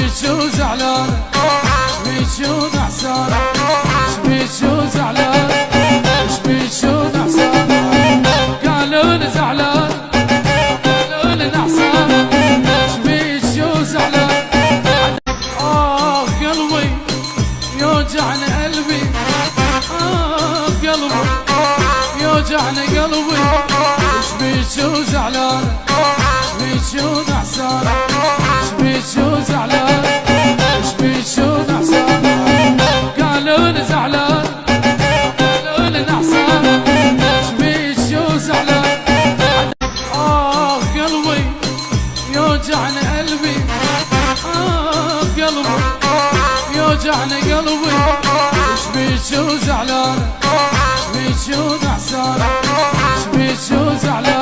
شبيك وزعلان شبيك ونحسان شبيك وزعلان شبيك ونحسان قالوا لي زعلان قالوا لي نحسان شبيك وزعلان قلبي يوجعني قلبي قلبي يوجعني قلبي شبيك وزعلان شبيك ونحسان شبيك وزعلان شبيك ونحسان قالوا لي زعلان قالوا لي نحسان شبيك وزعلان قلبي يوجعني قلبي قلبي يوجعني قلبي شبيك وزعلان شبيك ونحسان شبيك وزعلان